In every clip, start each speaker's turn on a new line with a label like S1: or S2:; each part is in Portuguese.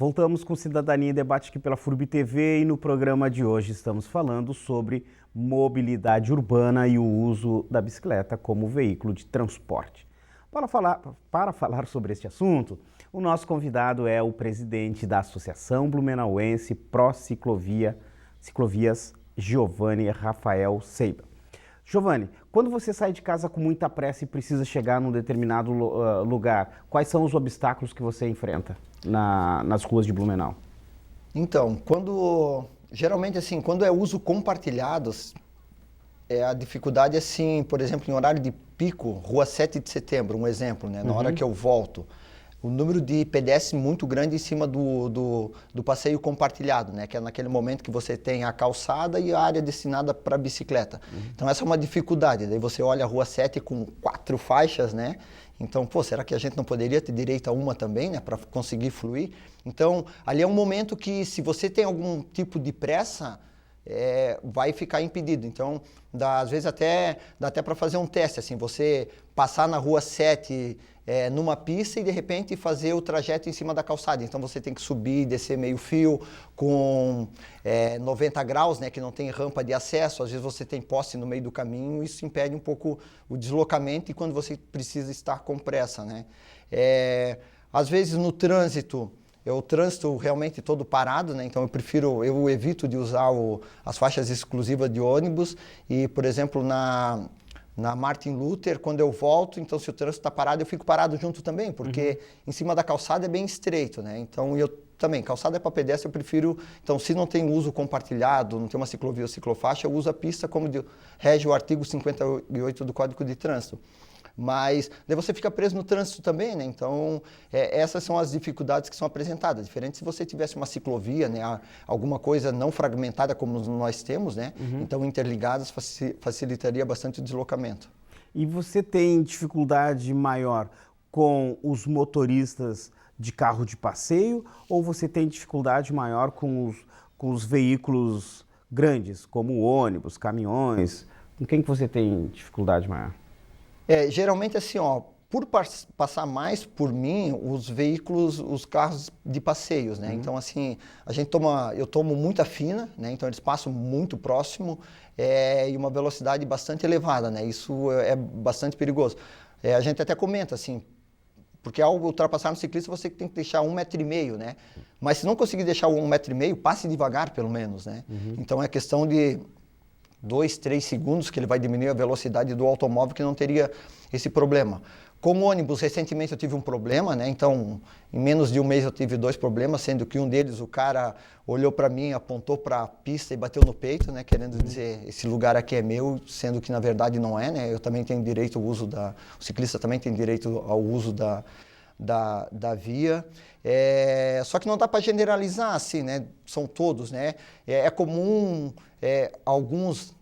S1: Voltamos com Cidadania em Debate aqui pela FURB TV e no programa de hoje estamos falando sobre mobilidade urbana e o uso da bicicleta como veículo de transporte. Para falar sobre este assunto, o nosso convidado é o presidente da Associação Blumenauense Pró Ciclovias, Giovanni Rafael Seiba. Giovanni, quando você sai de casa com muita pressa e precisa chegar num determinado lugar, quais são os obstáculos que você enfrenta nas ruas de Blumenau?
S2: Então, geralmente assim, quando é uso compartilhado, a dificuldade assim, por exemplo, em horário de pico, Rua 7 de Setembro, um exemplo, né? Na hora que eu volto, o número de pedestres muito grande em cima do passeio compartilhado, né? Que é naquele momento que você tem a calçada e a área destinada para bicicleta. Então essa é uma dificuldade. Daí você olha a Rua 7 com 4 faixas, né? Então, será que a gente não poderia ter direito a uma também, né? Para conseguir fluir? Então, ali é um momento que se você tem algum tipo de pressa, vai ficar impedido. Então, às vezes dá até para fazer um teste, assim, você passar na Rua 7 numa pista e de repente fazer o trajeto em cima da calçada. Então você tem que subir e descer meio fio com 90 graus, né, que não tem rampa de acesso. Às vezes você tem poste no meio do caminho, isso impede um pouco o deslocamento e quando você precisa estar com pressa, né? Às vezes no trânsito, o trânsito realmente todo parado, né? Então eu evito de usar as faixas exclusivas de ônibus e, por exemplo, na Martin Luther, quando eu volto, então se o trânsito está parado, eu fico parado junto também, porque em cima da calçada é bem estreito, né? Então eu também, calçada é para pedestre, eu prefiro, então se não tem uso compartilhado, não tem uma ciclovia ou ciclofaixa, eu uso a pista como rege o artigo 58 do Código de Trânsito. Mas daí você fica preso no trânsito também, né? Então, essas são as dificuldades que são apresentadas. Diferente se você tivesse uma ciclovia, né? Alguma coisa não fragmentada como nós temos, né? Então, interligadas facilitaria bastante o deslocamento.
S1: E você tem dificuldade maior com os motoristas de carro de passeio ou você tem dificuldade maior com os veículos grandes, como ônibus, caminhões? Com quem que você tem dificuldade maior?
S2: Geralmente assim, por passar mais por mim, os veículos, os carros de passeios, né? Então assim, eu tomo muita fina, né? Então eles passam muito próximo e uma velocidade bastante elevada, né? Isso é bastante perigoso. A gente até comenta assim, porque ao ultrapassar no ciclista você tem que deixar 1,5 m, né? Mas se não conseguir deixar 1,5 m, passe devagar pelo menos, né? Então é questão de 2, 3 segundos que ele vai diminuir a velocidade do automóvel que não teria esse problema. Com o ônibus, recentemente eu tive um problema, né? Então, em menos de um mês eu tive 2 problemas, sendo que um deles o cara olhou para mim, apontou para a pista e bateu no peito, né? Querendo dizer, esse lugar aqui é meu, sendo que na verdade não é, né? Eu também tenho direito ao uso o ciclista também tem direito ao uso da via. Só que não dá para generalizar assim, né? São todos, né? É comum alguns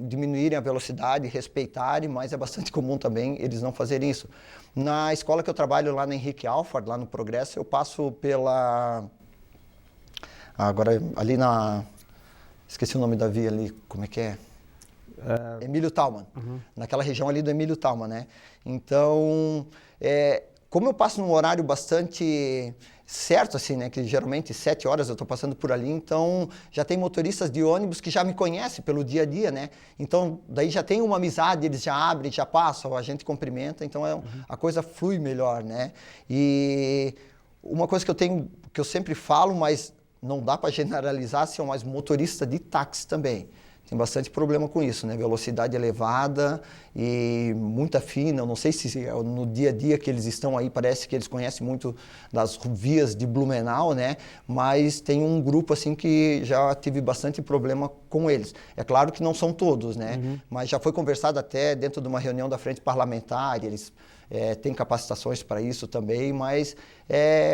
S2: diminuírem a velocidade, respeitarem, mas é bastante comum também eles não fazerem isso. Na escola que eu trabalho lá na Henrique Alford, lá no Progresso, eu passo agora ali esqueci o nome da via ali, como é que é? Emílio Thalmann, naquela região ali do Emílio Thalmann, né? Então, como eu passo num horário bastante certo, assim, né, que geralmente 7 horas eu estou passando por ali, então já tem motoristas de ônibus que já me conhecem pelo dia a dia, né? Então, daí já tem uma amizade, eles já abrem, já passam, a gente cumprimenta, então a coisa flui melhor, né? E uma coisa que eu sempre falo, mas não dá para generalizar, são as motoristas de táxi também. Tem bastante problema com isso, né? Velocidade elevada e muita fina. Eu não sei se no dia a dia que eles estão aí, parece que eles conhecem muito das vias de Blumenau, né? Mas tem um grupo assim que já tive bastante problema com eles. É claro que não são todos, né? Mas já foi conversado até dentro de uma reunião da frente parlamentar, eles têm capacitações para isso também, mas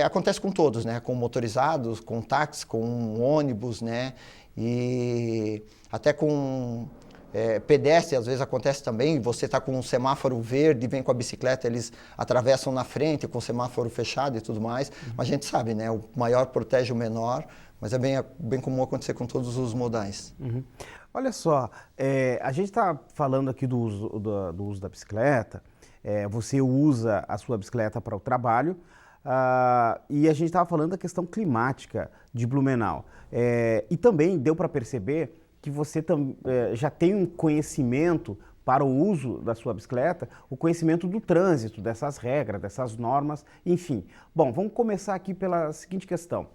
S2: acontece com todos, né? Com motorizados, com táxi, com ônibus, né? E até com pedestre, às vezes acontece também, você está com um semáforo verde, vem com a bicicleta, eles atravessam na frente com o semáforo fechado e tudo mais, mas a gente sabe, né? O maior protege o menor, mas é bem comum acontecer com todos os modais.
S1: Olha só, a gente está falando aqui do uso da bicicleta, você usa a sua bicicleta para o trabalho, E a gente estava falando da questão climática de Blumenau. E também deu para perceber que você já tem um conhecimento para o uso da sua bicicleta, o conhecimento do trânsito, dessas regras, dessas normas, enfim. Bom, vamos começar aqui pela seguinte questão.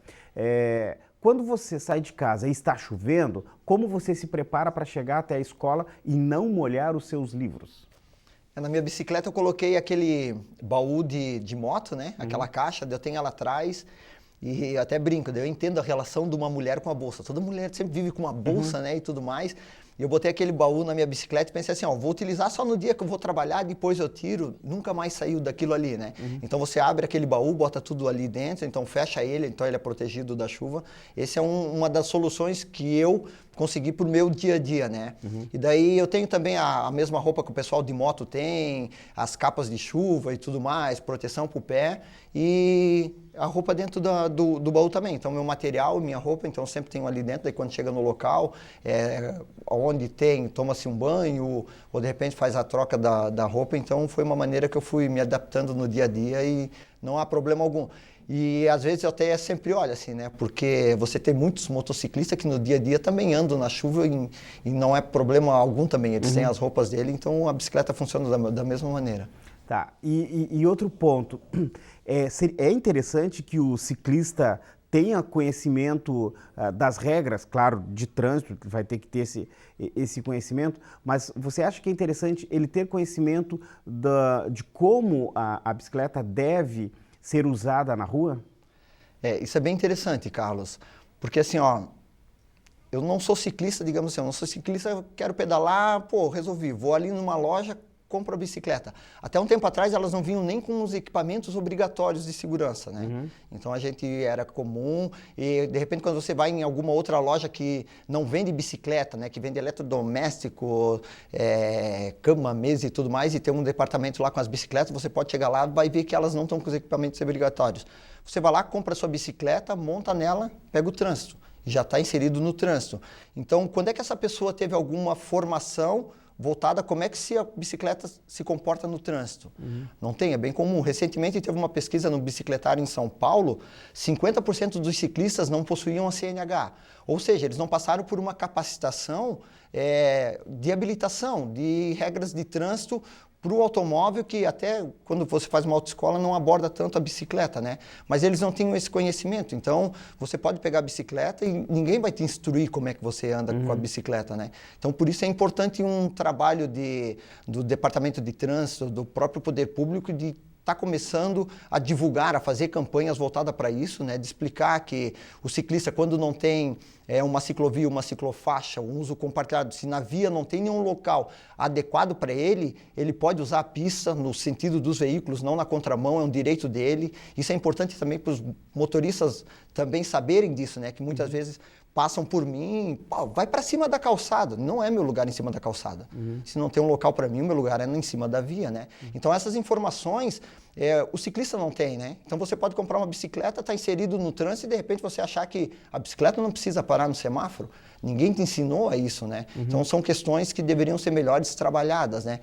S1: Quando você sai de casa e está chovendo, como você se prepara para chegar até a escola e não molhar os seus livros?
S2: Na minha bicicleta eu coloquei aquele baú de moto, né? Aquela caixa, eu tenho ela atrás e eu até brinco, eu entendo a relação de uma mulher com a bolsa. Toda mulher sempre vive com uma bolsa, né? E tudo mais. E eu botei aquele baú na minha bicicleta e pensei assim, ó, vou utilizar só no dia que eu vou trabalhar, depois eu tiro, nunca mais saiu daquilo ali, né? Então você abre aquele baú, bota tudo ali dentro, então fecha ele, então ele é protegido da chuva. Essa é uma das soluções que eu consegui pro meu dia a dia, né? E daí eu tenho também a mesma roupa que o pessoal de moto tem, as capas de chuva e tudo mais, proteção pro pé e a roupa dentro do baú também. Então meu material, minha roupa, então sempre tenho ali dentro, daí quando chega no local, onde tem, toma-se um banho ou de repente faz a troca da roupa, então foi uma maneira que eu fui me adaptando no dia a dia e não há problema algum. E às vezes eu até sempre olho assim, né? Porque você tem muitos motociclistas que no dia a dia também andam na chuva e não é problema algum também. Eles têm as roupas dele, então a bicicleta funciona da mesma maneira.
S1: Tá, e outro ponto, é interessante que o ciclista tenha conhecimento das regras, claro, de trânsito, vai ter que ter esse conhecimento, mas você acha que é interessante ele ter conhecimento de como a bicicleta deve ser usada na rua?
S2: Isso é bem interessante, Carlos, porque assim, ó, eu não sou ciclista, digamos assim, eu não sou ciclista, eu quero pedalar, resolvi, vou ali numa loja, compro a bicicleta. Até um tempo atrás elas não vinham nem com os equipamentos obrigatórios de segurança, né? Então a gente era comum e de repente quando você vai em alguma outra loja que não vende bicicleta, né? Que vende eletrodoméstico, cama, mesa e tudo mais e tem um departamento lá com as bicicletas, você pode chegar lá e vai ver que elas não estão com os equipamentos obrigatórios. Você vai lá, compra a sua bicicleta, monta nela, pega o trânsito. Já está inserido no trânsito. Então quando é que essa pessoa teve alguma formação voltada a como é que a bicicleta se comporta no trânsito? Não tem, é bem comum. Recentemente teve uma pesquisa no bicicletário em São Paulo, 50% dos ciclistas não possuíam a CNH. Ou seja, eles não passaram por uma capacitação de habilitação, de regras de trânsito para o automóvel, que até quando você faz uma autoescola não aborda tanto a bicicleta, né? Mas eles não tinham esse conhecimento. Então, você pode pegar a bicicleta e ninguém vai te instruir como é que você anda com a bicicleta, né? Então, por isso é importante um trabalho do Departamento de Trânsito, do próprio Poder Público, de está começando a divulgar, a fazer campanhas voltadas para isso, né? De explicar que o ciclista, quando não tem uma ciclovia, uma ciclofaixa, um uso compartilhado, se na via não tem nenhum local adequado para ele, ele pode usar a pista no sentido dos veículos, não na contramão, é um direito dele. Isso é importante também para os motoristas também saberem disso, né? Que muitas vezes passam por mim, vai para cima da calçada. Não é meu lugar em cima da calçada. Se não tem um local para mim, o meu lugar é em cima da via, né? Então essas informações o ciclista não tem, né? Então você pode comprar uma bicicleta, está inserido no trânsito e de repente você achar que a bicicleta não precisa parar no semáforo. Ninguém te ensinou a isso, né? Então são questões que deveriam ser melhores trabalhadas, né?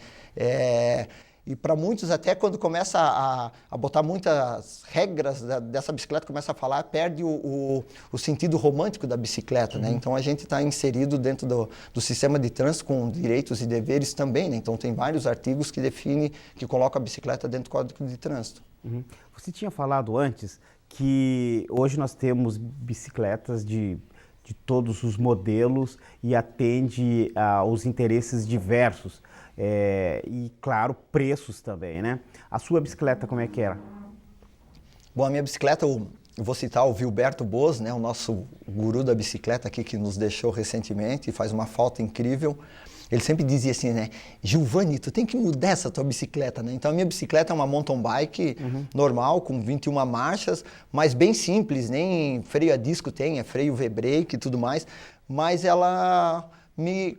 S2: E para muitos, até quando começa a botar muitas regras dessa bicicleta, começa a falar, perde o sentido romântico da bicicleta, né? Então a gente está inserido dentro do sistema de trânsito com direitos e deveres também, né? Então tem vários artigos que definem, que colocam a bicicleta dentro do Código de Trânsito.
S1: Você tinha falado antes que hoje nós temos bicicletas de todos os modelos e atende aos interesses diversos. E, claro, preços também, né? A sua bicicleta, como é que era?
S2: Bom, a minha bicicleta, eu vou citar o Vilberto Boas, né? O nosso guru da bicicleta aqui que nos deixou recentemente e faz uma falta incrível. Ele sempre dizia assim, né? Giovanni, tu tem que mudar essa tua bicicleta, né? Então a minha bicicleta é uma mountain bike normal, com 21 marchas, mas bem simples, nem freio a disco tem, é freio V-brake e tudo mais, mas ela me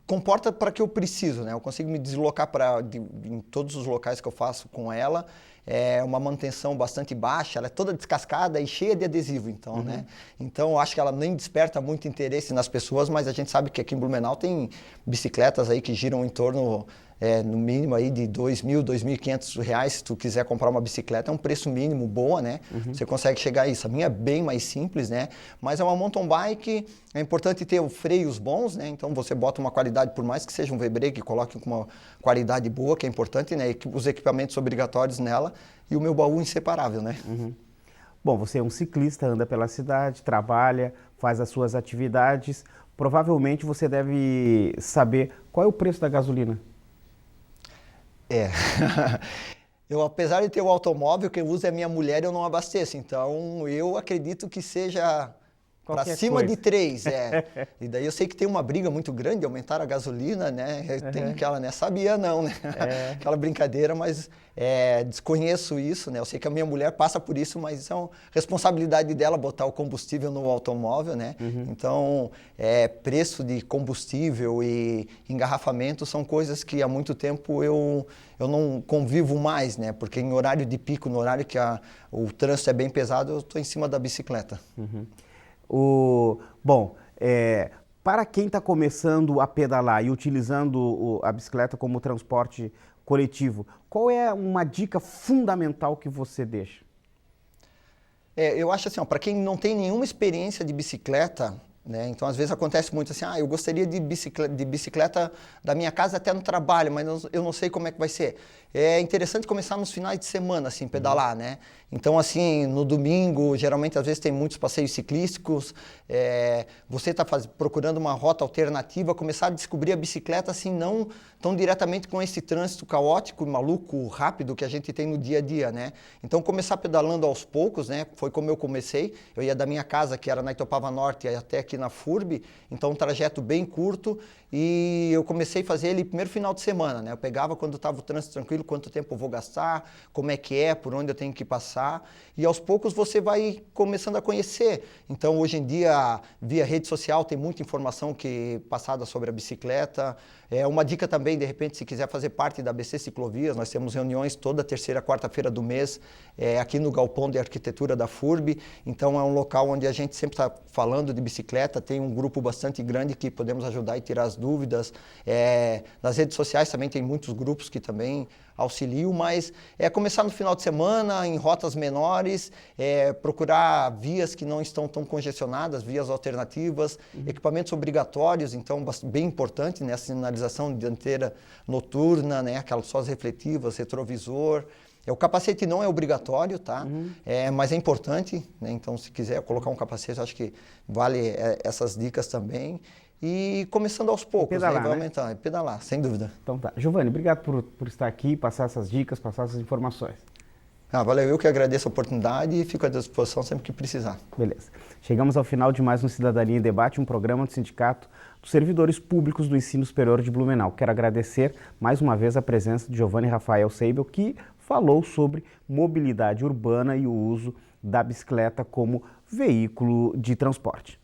S2: comporta para que eu preciso, né? Eu consigo me deslocar em todos os locais que eu faço com ela. É uma manutenção bastante baixa, ela é toda descascada e cheia de adesivo, então, né? Então, eu acho que ela nem desperta muito interesse nas pessoas, mas a gente sabe que aqui em Blumenau tem bicicletas aí que giram em torno no mínimo aí de R$2.000, R$2.500, se tu quiser comprar uma bicicleta, é um preço mínimo boa, né? Você consegue chegar a isso. A minha é bem mais simples, né? Mas é uma mountain bike, é importante ter freios bons, né? Então você bota uma qualidade, por mais que seja um V-brake, coloque com uma qualidade boa, que é importante, né? Os equipamentos obrigatórios nela e o meu baú inseparável, né?
S1: Bom, você é um ciclista, anda pela cidade, trabalha, faz as suas atividades. Provavelmente você deve saber qual é o preço da gasolina.
S2: É. Eu, apesar de ter o automóvel, quem usa é minha mulher, eu não abasteço. Então, eu acredito que seja para cima de 3, E daí eu sei que tem uma briga muito grande de aumentar a gasolina, né? Tem aquela, né? Sabia não, né? Aquela brincadeira, mas desconheço isso, né? Eu sei que a minha mulher passa por isso, mas é uma responsabilidade dela botar o combustível no automóvel, né? Então, preço de combustível e engarrafamento são coisas que há muito tempo eu não convivo mais, né? Porque em horário de pico, no horário que o trânsito é bem pesado, eu estou em cima da bicicleta.
S1: Bom, para quem está começando a pedalar e utilizando a bicicleta como transporte coletivo, qual é uma dica fundamental que você deixa?
S2: Eu acho assim, para quem não tem nenhuma experiência de bicicleta, né? Então, às vezes acontece muito assim, eu gostaria de bicicleta da minha casa até no trabalho, mas eu não sei como é que vai ser. É interessante começar nos finais de semana, assim, pedalar, né? Então, assim, no domingo, geralmente, às vezes tem muitos passeios ciclísticos, você está procurando uma rota alternativa, começar a descobrir a bicicleta, assim, não tão diretamente com esse trânsito caótico, maluco, rápido que a gente tem no dia a dia, né? Então, começar pedalando aos poucos, né? Foi como eu comecei, eu ia da minha casa, que era na Itopava Norte, até aqui na FURB, então um trajeto bem curto, e eu comecei a fazer ele primeiro final de semana, né? Eu pegava quando estava o trânsito tranquilo, quanto tempo eu vou gastar, como é que é, por onde eu tenho que passar, e aos poucos você vai começando a conhecer. Então, hoje em dia, via rede social, tem muita informação passada sobre a bicicleta. Uma dica também, de repente, se quiser fazer parte da ABC Ciclovias, nós temos reuniões toda terceira, quarta-feira do mês, aqui no Galpão de Arquitetura da FURB, então é um local onde a gente sempre está falando de bicicleta, tem um grupo bastante grande que podemos ajudar e tirar as dúvidas. Nas redes sociais também tem muitos grupos que também auxiliam, mas começar no final de semana, em rotas menores, procurar vias que não estão tão congestionadas, vias alternativas, equipamentos obrigatórios, então bem importante, né? A sinalização dianteira noturna, né? Aquelas só as refletivas, retrovisor. O capacete não é obrigatório, tá? Mas é importante, né? Então, se quiser colocar um capacete, acho que vale essas dicas também. E começando aos poucos,
S1: pedalar,
S2: vai aumentando. Pedalar, sem dúvida.
S1: Então tá. Giovanni, obrigado por estar aqui, passar essas dicas, passar essas informações.
S2: Valeu, eu que agradeço a oportunidade e fico à disposição sempre que precisar.
S1: Beleza. Chegamos ao final de mais um Cidadania em Debate, um programa do Sindicato dos Servidores Públicos do Ensino Superior de Blumenau. Quero agradecer mais uma vez a presença de Giovanni Rafael Seibel, que falou sobre mobilidade urbana e o uso da bicicleta como veículo de transporte.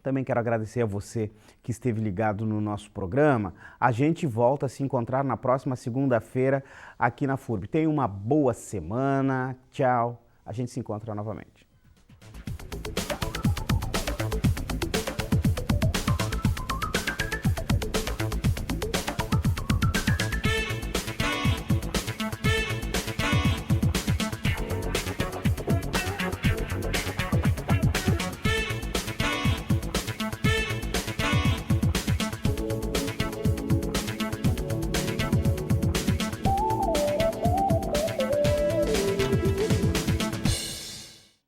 S1: Também quero agradecer a você que esteve ligado no nosso programa. A gente volta a se encontrar na próxima segunda-feira aqui na FURB. Tenha uma boa semana. Tchau. A gente se encontra novamente.